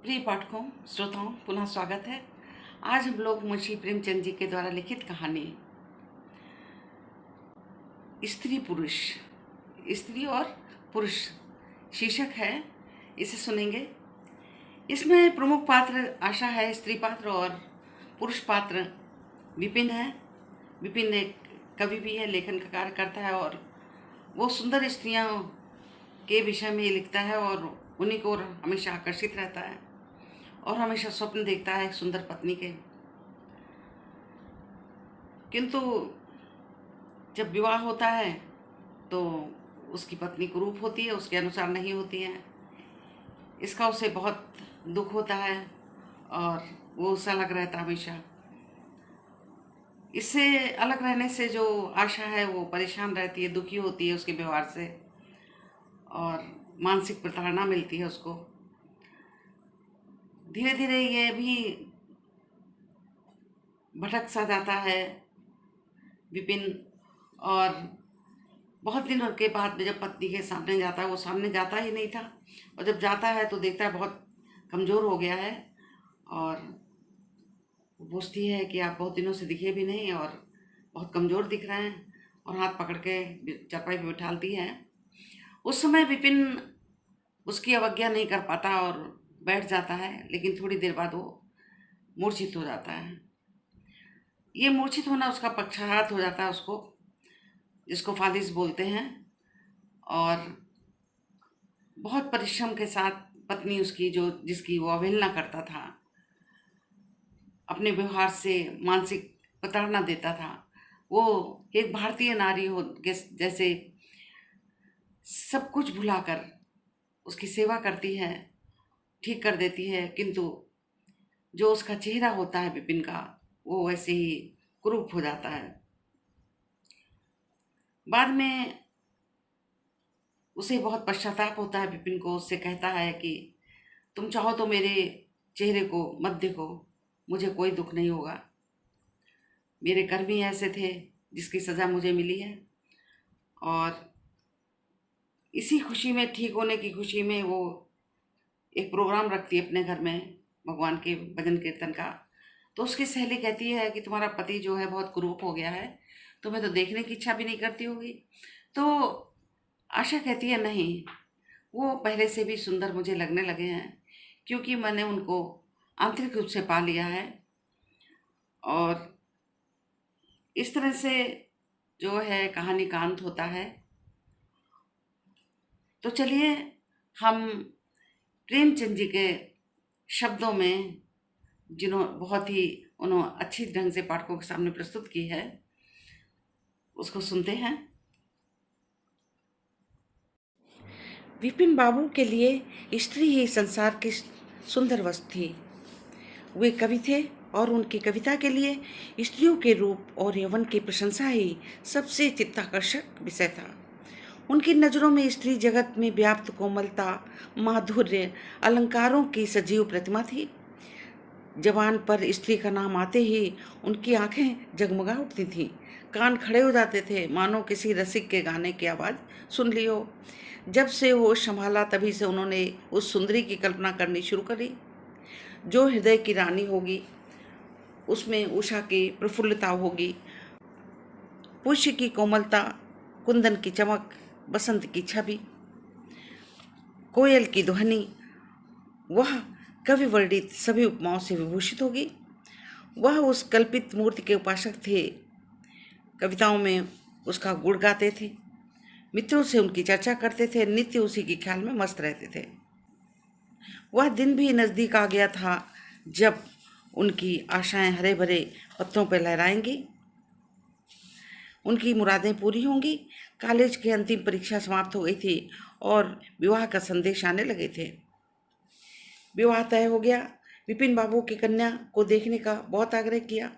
प्रिय पाठकों, श्रोताओं, पुनः स्वागत है। आज हम लोग मुंशी प्रेमचंद जी के द्वारा लिखित कहानी स्त्री पुरुष, स्त्री और पुरुष शीर्षक है, इसे सुनेंगे। इसमें प्रमुख पात्र आशा है, स्त्री पात्र, और पुरुष पात्र विपिन है। विपिन एक कवि भी है, लेखन का कार्य करता है और वो सुंदर स्त्रियों के विषय में लिखता है और उन्हीं को हमेशा आकर्षित रहता है और हमेशा स्वप्न देखता है एक सुंदर पत्नी के। किंतु जब विवाह होता है तो उसकी पत्नी कुरूप होती है, उसके अनुसार नहीं होती है। इसका उसे बहुत दुख होता है और वो उससे अलग रहता है हमेशा। इससे अलग रहने से जो आशा है वो परेशान रहती है, दुखी होती है उसके व्यवहार से और मानसिक प्रताड़ना मिलती है उसको। धीरे धीरे ये भी भटक सा जाता है विपिन, और बहुत दिनों के बाद में जब पत्नी के सामने जाता है, वो सामने जाता ही नहीं था, और जब जाता है तो देखता है बहुत कमज़ोर हो गया है और पूछती है कि आप बहुत दिनों से दिखे भी नहीं और बहुत कमज़ोर दिख रहे हैं, और हाथ पकड़ के चारपाई पे बिठालती है। उस समय विपिन उसकी अवज्ञा नहीं कर पाता और बैठ जाता है, लेकिन थोड़ी देर बाद वो मूर्छित हो जाता है। ये मूर्छित होना उसका पक्षाघात हो जाता है उसको, जिसको फालिस बोलते हैं। और बहुत परिश्रम के साथ पत्नी उसकी, जो जिसकी वो अवहेलना करता था, अपने व्यवहार से मानसिक प्रताड़ना देता था, वो एक भारतीय नारी हो के जैसे सब कुछ भुलाकर उसकी सेवा करती है, ठीक कर देती है। किंतु जो उसका चेहरा होता है विपिन का, वो वैसे ही कुरूप हो जाता है। बाद में उसे बहुत पश्चाताप होता है विपिन को। उससे कहता है कि तुम चाहो तो मेरे चेहरे को मत देखो, मुझे कोई दुख नहीं होगा। मेरे कर्म ही ऐसे थे जिसकी सज़ा मुझे मिली है। और इसी खुशी में, ठीक होने की खुशी में, वो एक प्रोग्राम रखती है अपने घर में भगवान के भजन कीर्तन का। तो उसकी सहेली कहती है कि तुम्हारा पति जो है बहुत कुरूप हो गया है, तुम्हें तो देखने की इच्छा भी नहीं करती होगी। तो आशा कहती है नहीं, वो पहले से भी सुंदर मुझे लगने लगे हैं, क्योंकि मैंने उनको आंतरिक रूप से पा लिया है। और इस तरह से जो है कहानी का अंत होता है। तो चलिए हम प्रेमचंद जी के शब्दों में, बहुत ही उन्होंने अच्छी ढंग से पाठकों के सामने प्रस्तुत की है, उसको सुनते हैं। विपिन बाबू के लिए स्त्री ही संसार की सुंदर वस्तु थी। वे कवि थे और उनकी कविता के लिए स्त्रियों के रूप और यौवन की प्रशंसा ही सबसे चित्ताकर्षक विषय था। उनकी नज़रों में स्त्री जगत में व्याप्त कोमलता, माधुर्य, अलंकारों की सजीव प्रतिमा थी। जवान पर स्त्री का नाम आते ही उनकी आंखें जगमगा उठती थीं, कान खड़े हो जाते थे, मानो किसी रसिक के गाने की आवाज़ सुन ली हो। जब से होश संभाला तभी से उन्होंने उस सुंदरी की कल्पना करनी शुरू करी जो हृदय की रानी होगी, उसमें उषा की प्रफुल्लता होगी, पुष्य की कोमलता, कुंदन की चमक, बसंत की छवि, कोयल की ध्वनि, वह कवि वर्णित सभी उपमाओं से विभूषित होगी। वह उस कल्पित मूर्ति के उपासक थे, कविताओं में उसका गुण गाते थे, मित्रों से उनकी चर्चा करते थे, नित्य उसी के ख्याल में मस्त रहते थे। वह दिन भी नज़दीक आ गया था जब उनकी आशाएं हरे भरे पत्तों पर लहराएंगी, उनकी मुरादें पूरी होंगी। कॉलेज की अंतिम परीक्षा समाप्त हो गई थी और विवाह का संदेश आने लगे थे। विवाह तय हो गया। विपिन बाबू की कन्या को देखने का बहुत आग्रह किया,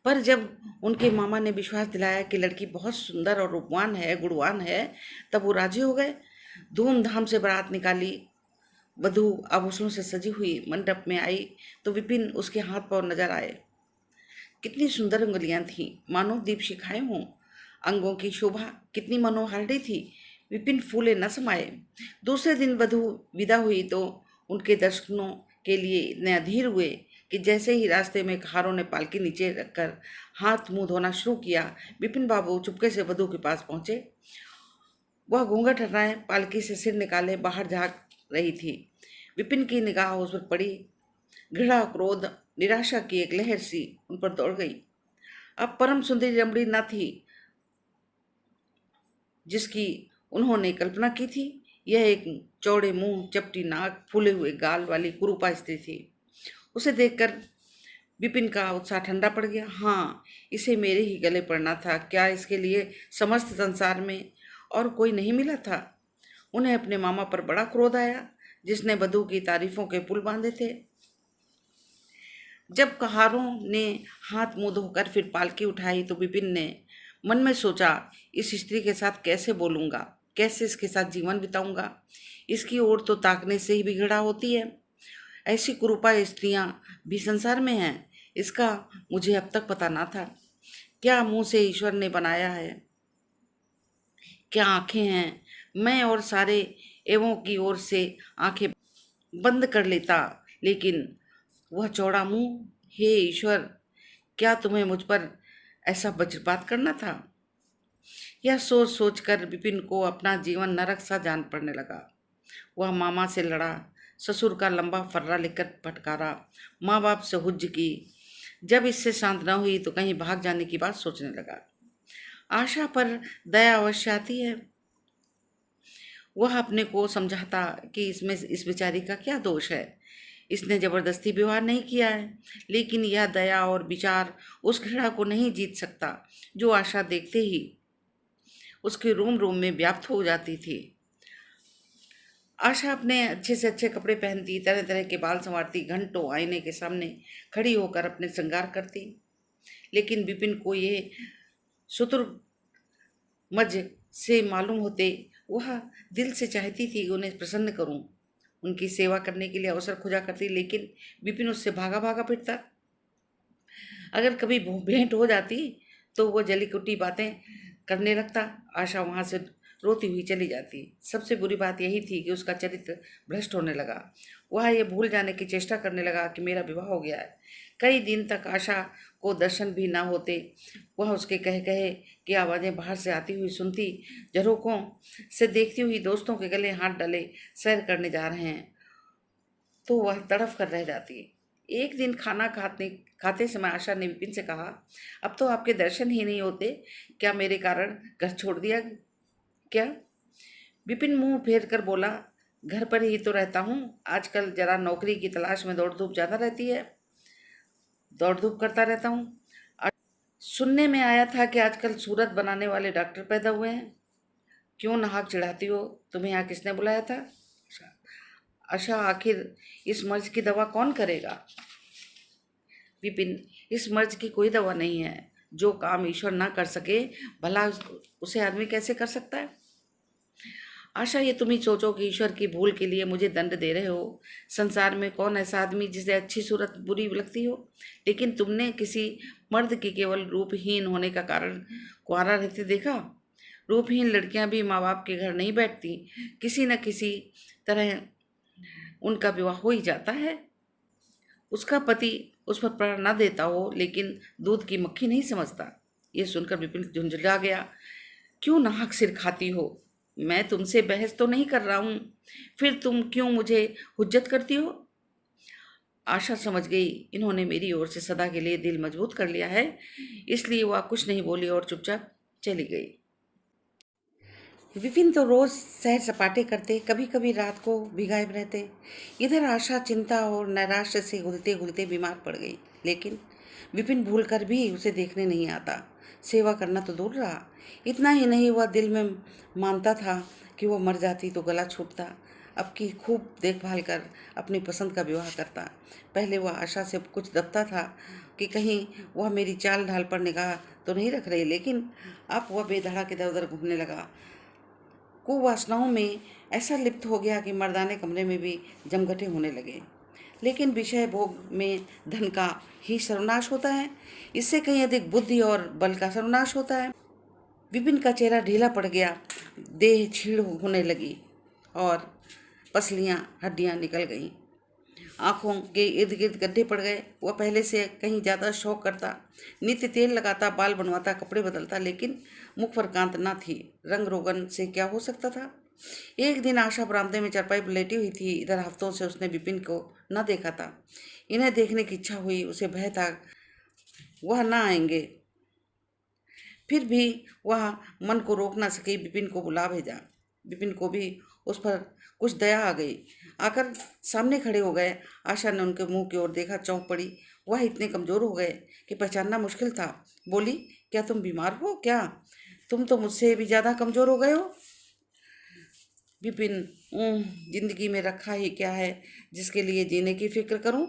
पर जब उनके मामा ने विश्वास दिलाया कि लड़की बहुत सुंदर और रूपवान है, गुणवान है, तब वो राजी हो गए। धूमधाम से बारात निकाली। वधू आभूषणों से सजी हुई मंडप में आई तो विपिन उसके हाथ पांव नजर आए। कितनी सुंदर उंगलियां थीं, मानो दीप शिखाएं हों। अंगों की शोभा कितनी मनोहारिणी थी, विपिन फूले न समाये। दूसरे दिन वधू विदा हुई तो उनके दर्शनों के लिए इतने अधीर हुए कि जैसे ही रास्ते में कहारों ने पालकी नीचे रखकर हाथ मुंह धोना शुरू किया, विपिन बाबू चुपके से वधू के पास पहुंचे। वह घूंघट हटाए पालकी से सिर निकाले बाहर झांक रही थी। विपिन की निगाह उस पर पड़ी। घृणा, क्रोध, निराशा की एक लहर सी उन पर दौड़ गई। अब परम सुंदरी रमणी न थी जिसकी उन्होंने कल्पना की थी। यह एक चौड़े मुंह, चपटी नाक, फूले हुए गाल वाली कुरूपा स्त्री थी। उसे देखकर विपिन का उत्साह ठंडा पड़ गया। हाँ, इसे मेरे ही गले पड़ना था। क्या इसके लिए समस्त संसार में और कोई नहीं मिला था? उन्हें अपने मामा पर बड़ा क्रोध आया, जिसने वधू की तारीफों के पुल बांधे थे। जब कहारों ने हाथ मुंह धोकर फिर पालकी उठाई तो विपिन ने मन में सोचा, इस स्त्री के साथ कैसे बोलूंगा, कैसे इसके साथ जीवन बिताऊंगा। इसकी ओर तो ताकने से ही बिगड़ा होती है। ऐसी कुरूपा स्त्रियां भी संसार में हैं, इसका मुझे अब तक पता ना था। क्या मुंह से ईश्वर ने बनाया है, क्या आंखें हैं। मैं और सारे एवं की ओर से आंखें बंद कर लेता, लेकिन वह चौड़ा मुंह। हे ईश्वर, क्या तुम्हें मुझ पर ऐसा वज्रपात करना था? यह सोच सोच कर विपिन को अपना जीवन नरक सा जान पड़ने लगा। वह मामा से लड़ा, ससुर का लंबा फर्रा लेकर फटकारा, माँ बाप से हुज्ज की। जब इससे शांत न हुई तो कहीं भाग जाने की बात सोचने लगा। आशा पर दया अवश्य आती है। वह अपने को समझाता कि इसमें इस बेचारी का क्या दोष है। इसने जबरदस्ती विवाह नहीं किया है, लेकिन यह दया और विचार उस घृणा को नहीं जीत सकता जो आशा देखते ही उसके रोम रोम में व्याप्त हो जाती थी। आशा अपने अच्छे से अच्छे कपड़े पहनती, तरह तरह के बाल संवारती, घंटों आईने के सामने खड़ी होकर अपने श्रृंगार करती, लेकिन विपिन को ये शुतुर्मज से मालूम होते। वह दिल से चाहती थी कि उन्हें प्रसन्न करूं, उनकी सेवा करने के लिए अवसर खोजा करती, लेकिन विपिन उससे भागा भागा फिरता। अगर कभी भेंट हो जाती तो वह जली कुटी बातें करने लगता। आशा वहां से रोती हुई चली जाती। सबसे बुरी बात यही थी कि उसका चरित्र भ्रष्ट होने लगा। वह ये भूल जाने की चेष्टा करने लगा कि मेरा विवाह हो गया है। कई दिन तक आशा को दर्शन भी ना होते। वह उसके कहे की आवाज़ें बाहर से आती हुई सुनती, झरोकों से देखती हुई दोस्तों के गले हाथ डाले सैर करने जा रहे हैं तो वह तड़फ कर रह जाती। एक दिन खाना खाते समय आशा ने विपिन से कहा, अब तो आपके दर्शन ही नहीं होते, क्या मेरे कारण घर छोड़ दिया क्या? विपिन मुंह फेर कर बोला, घर पर ही तो रहता हूँ। आजकल जरा नौकरी की तलाश में दौड़ धूप ज़्यादा रहती है, दौड़ धूप करता रहता हूँ। सुनने में आया था कि आजकल सूरत बनाने वाले डॉक्टर पैदा हुए हैं। क्यों नाहक चिढ़ाती हो? तुम्हें यहाँ किसने बुलाया था? आशा, आखिर इस मर्ज की दवा कौन करेगा? विपिन, इस मर्ज की कोई दवा नहीं है। जो काम ईश्वर ना कर सके, भला उसे आदमी कैसे कर सकता है? आशा, ये तुम ही सोचो कि ईश्वर की भूल के लिए मुझे दंड दे रहे हो। संसार में कौन ऐसा आदमी जिसे अच्छी सूरत बुरी लगती हो? लेकिन तुमने किसी मर्द की केवल रूपहीन होने का कारण कुंवारा रहते देखा? रूपहीन लड़कियां भी माँ बाप के घर नहीं बैठती, किसी न किसी तरह उनका विवाह हो ही जाता है। उसका पति उस पर प्राण न देता हो, लेकिन दूध की मक्खी नहीं समझता। ये सुनकर विपिन झुंझुला गया। क्यों नाहक सिर खाती हो? मैं तुमसे बहस तो नहीं कर रहा हूं, फिर तुम क्यों मुझे हुज्जत करती हो? आशा समझ गई इन्होंने मेरी ओर से सदा के लिए दिल मजबूत कर लिया है, इसलिए वह कुछ नहीं बोली और चुपचाप चली गई। विपिन तो रोज सैर सपाटे करते, कभी कभी रात को भी गायब रहते। इधर आशा चिंता और नैराश्य से घुलते घुलते बीमार पड़ गई, लेकिन विपिन भूल कर भी उसे देखने नहीं आता। सेवा करना तो दूर रहा, इतना ही नहीं, वह दिल में मानता था कि वह मर जाती तो गला छूटता। अब की खूब देखभाल कर अपनी पसंद का विवाह करता। पहले वह आशा से कुछ दबता था कि कहीं वह मेरी चाल ढाल पर निगाह तो नहीं रख रही, लेकिन अब वह बेधड़ा के इधर उधर घूमने लगा। कुवासनाओं में ऐसा लिप्त हो गया कि मर्दाने कमरे में भी जमघटे होने लगे। लेकिन विषय भोग में धन का ही सर्वनाश होता है, इससे कहीं अधिक बुद्धि और बल का सर्वनाश होता है। विपिन का चेहरा ढीला पड़ गया, देह छीड़ होने लगी और पसलियां हड्डियां निकल गईं। आंखों के इर्द गिर्द गड्ढे पड़ गए। वह पहले से कहीं ज़्यादा शौक करता, नित्य तेल लगाता, बाल बनवाता, कपड़े बदलता, लेकिन मुख पर कांत न थी। रंग रोगन से क्या हो सकता था। एक दिन आशा बरामदे में चारपाई पर लेटी हुई थी। इधर हफ्तों से उसने विपिन को न देखा था। इन्हें देखने की इच्छा हुई। उसे भय था वह न आएंगे। फिर भी वह मन को रोक न सकी, विपिन को बुला भेजा। विपिन को भी उस पर कुछ दया आ गई। आकर सामने खड़े हो गए। आशा ने उनके मुंह की ओर देखा, चौंक पड़ी। वह इतने कमजोर हो गए कि पहचानना मुश्किल था। बोली, क्या तुम बीमार हो क्या? तुम तो मुझसे भी ज्यादा कमजोर हो गए हो। विपिन, जिंदगी में रखा ही क्या है जिसके लिए जीने की फिक्र करूं?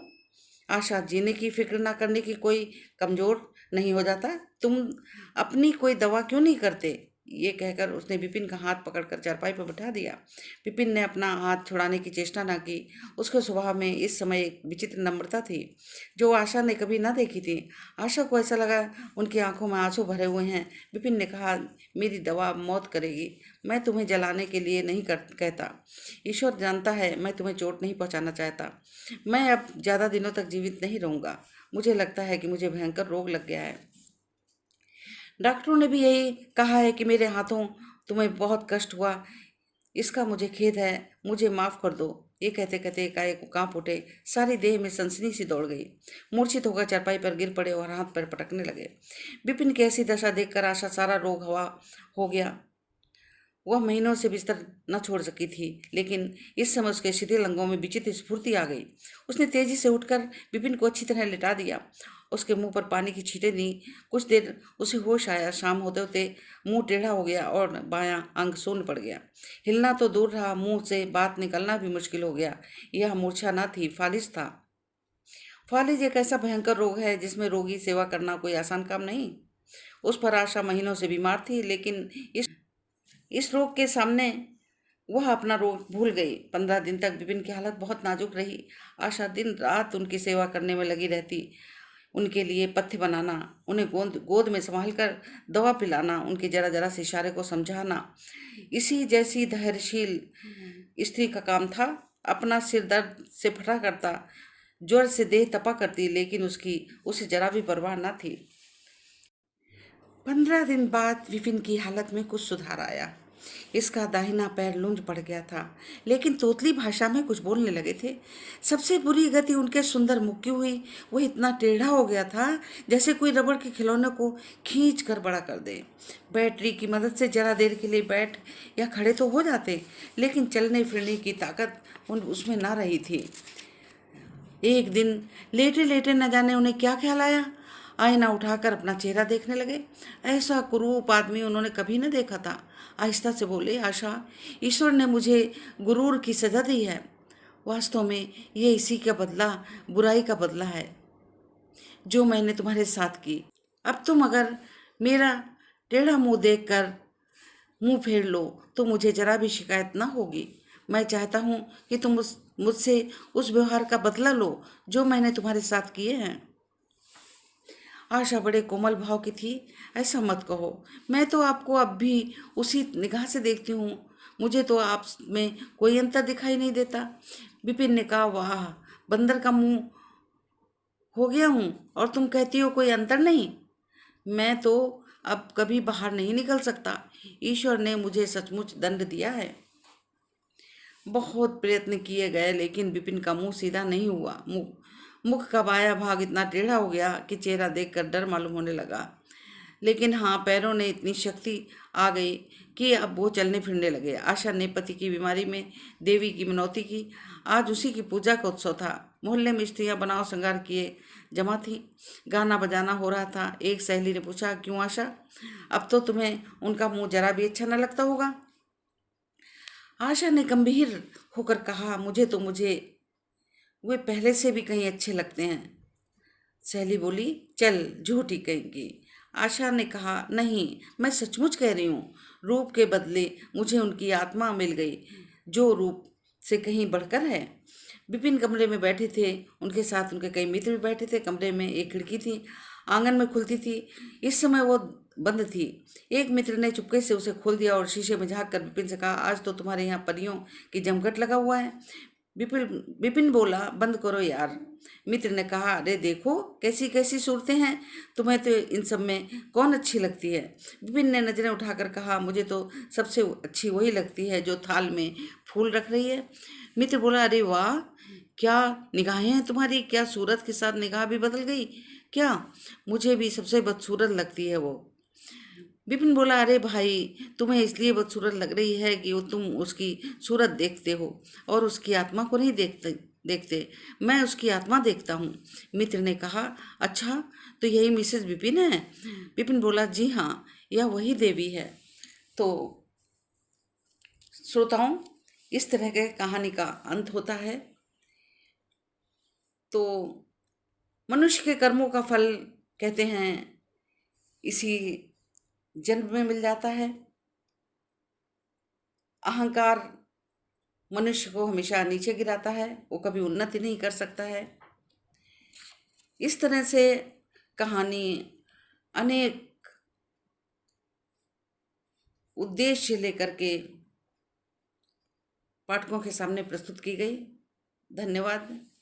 आशा, जीने की फिक्र ना करने की कोई कमजोर नहीं हो जाता। तुम अपनी कोई दवा क्यों नहीं करते? ये कहकर उसने विपिन का हाथ पकड़कर चारपाई पर बैठा दिया। विपिन ने अपना हाथ छुड़ाने की चेष्टा न की। उसके स्वभाव में इस समय एक विचित्र नम्रता थी जो आशा ने कभी न देखी थी। आशा को ऐसा लगा उनकी आंखों में आंसू भरे हुए हैं। विपिन ने कहा, मेरी दवा मौत करेगी। मैं तुम्हें जलाने के लिए नहीं कहता। ईश्वर जानता है मैं तुम्हें चोट नहीं पहुंचाना चाहता। मैं अब ज़्यादा दिनों तक जीवित नहीं रहूंगा। मुझे लगता है कि मुझे भयंकर रोग लग गया है। डॉक्टरों ने भी यही कहा है कि मेरे हाथों तुम्हें बहुत कष्ट हुआ। इसका मुझे खेद है। मुझे माफ़ कर दो। ये कहते कहते एकाएक कांप उठे। सारी देह में सनसनी सी दौड़ गई। मूर्छित होकर चारपाई पर गिर पड़े और हाथ पैर पटकने लगे। विपिन की ऐसी दशा देखकर आशा सारा रोग हवा हो गया। वह महीनों से बिस्तर न छोड़ सकी थी, लेकिन इस समय उसके शिथिल अंगों में विचित्र स्फूर्ति आ गई। उसने तेजी से उठकर विपिन को अच्छी तरह लिटा दिया। उसके मुंह पर पानी की छींटें दी। कुछ देर उसे होश आया। शाम होते होते मुंह टेढ़ा हो गया और बायां अंग शून्य पड़ गया। हिलना तो दूर रहा, मुंह से बात निकलना भी मुश्किल हो गया। यह मूर्छा न थी, फालिज था। फालिज एक ऐसा भयंकर रोग है जिसमें रोगी सेवा करना कोई आसान काम नहीं। उस पर आशा महीनों से बीमार थी, लेकिन इस रोग के सामने वह अपना रोग भूल गई। 15 दिन तक विपिन की हालत बहुत नाजुक रही। आशा दिन रात उनकी सेवा करने में लगी रहती। उनके लिए पथ्य बनाना, उन्हें गोद में संभाल कर दवा पिलाना, उनके जरा जरा से इशारे को समझाना, इसी जैसी धैर्यशील स्त्री का काम था। अपना सिर दर्द से फटा करता, ज्वर से देह तपा करती, लेकिन उसकी उसे जरा भी परवाह न थी। 15 दिन बाद विपिन की हालत में कुछ सुधार आया। इसका दाहिना पैर लूंज पड़ गया था, लेकिन तोतली भाषा में कुछ बोलने लगे थे। सबसे बुरी गति उनके सुंदर मुख की हुई। वह इतना टेढ़ा हो गया था जैसे कोई रबड़ के खिलौने को खींच कर बड़ा कर दे। बैटरी की मदद से जरा देर के लिए बैठ या खड़े तो हो जाते, लेकिन चलने फिरने की ताकत उसमें ना रही थी। एक दिन लेटे लेटे न जाने उन्हें क्या ख्याल आया। आईना उठाकर अपना चेहरा देखने लगे। ऐसा कुरूप आदमी उन्होंने कभी न देखा था। आहिस्ता से बोले, आशा, ईश्वर ने मुझे गुरूर की सजा दी है। वास्तव में ये इसी का बदला, बुराई का बदला है जो मैंने तुम्हारे साथ की। अब तुम अगर मेरा टेढ़ा मुंह देखकर मुंह फेर लो तो मुझे जरा भी शिकायत न होगी। मैं चाहता हूँ कि तुम मुझसे उस व्यवहार का बदला लो जो मैंने तुम्हारे साथ किए हैं। आशा बड़े कोमल भाव की थी। ऐसा मत कहो, मैं तो आपको अब भी उसी निगाह से देखती हूँ। मुझे तो आप में कोई अंतर दिखाई नहीं देता। विपिन ने कहा, वाह, बंदर का मुंह हो गया हूँ और तुम कहती हो कोई अंतर नहीं। मैं तो अब कभी बाहर नहीं निकल सकता। ईश्वर ने मुझे सचमुच दंड दिया है। बहुत प्रयत्न किए गए, लेकिन विपिन का मुंह सीधा नहीं हुआ। मुख का बाया भाग इतना टेढ़ा हो गया कि चेहरा देखकर डर मालूम होने लगा। लेकिन हाँ, पैरों ने इतनी शक्ति आ गई कि अब वो चलने फिरने लगे। आशा ने पति की बीमारी में देवी की मनौती की। आज उसी की पूजा का उत्सव था। मोहल्ले में स्त्रियां बनाव श्रृंगार किए जमा थी। गाना बजाना हो रहा था। एक सहेली ने पूछा, क्यों आशा, अब तो तुम्हें उनका मुंह जरा भी अच्छा न लगता होगा? आशा ने गंभीर होकर कहा, मुझे वे पहले से भी कहीं अच्छे लगते हैं। सहेली बोली, चल झूठी कहेंगी। आशा ने कहा, नहीं, मैं सचमुच कह रही हूँ। रूप के बदले मुझे उनकी आत्मा मिल गई जो रूप से कहीं बढ़कर है। विपिन कमरे में बैठे थे। उनके साथ उनके कई मित्र भी बैठे थे। कमरे में एक खिड़की थी, आंगन में खुलती थी। इस समय वो बंद थी। एक मित्र ने चुपके से उसे खोल दिया और शीशे में झांक कर विपिन से कहा, आज तो तुम्हारे यहाँ परियों की जमघट लगा हुआ है। विपिन विपिन बोला, बंद करो यार। मित्र ने कहा, अरे देखो कैसी कैसी सूरतें हैं, तुम्हें तो इन सब में कौन अच्छी लगती है। विपिन ने नजरें उठाकर कहा, मुझे तो सबसे अच्छी वही लगती है जो थाल में फूल रख रही है। मित्र बोला, अरे वाह, क्या निगाहें हैं तुम्हारी, क्या सूरत के साथ निगाह भी बदल गई क्या? मुझे भी सबसे बदसूरत लगती है वो। विपिन बोला, अरे भाई, तुम्हें इसलिए बदसूरत लग रही है कि वो तुम उसकी सूरत देखते हो और उसकी आत्मा को नहीं देखते। मैं उसकी आत्मा देखता हूँ। मित्र ने कहा, अच्छा, तो यही मिसेस विपिन है? विपिन बोला, जी हाँ, यह वही देवी है। तो श्रोताओं, इस तरह के कहानी का अंत होता है। तो मनुष्य के कर्मों का फल कहते हैं इसी जन्म में मिल जाता है। अहंकार मनुष्य को हमेशा नीचे गिराता है, वो कभी उन्नति नहीं कर सकता है। इस तरह से कहानी अनेक उद्देश्य लेकर के पाठकों के सामने प्रस्तुत की गई। धन्यवाद।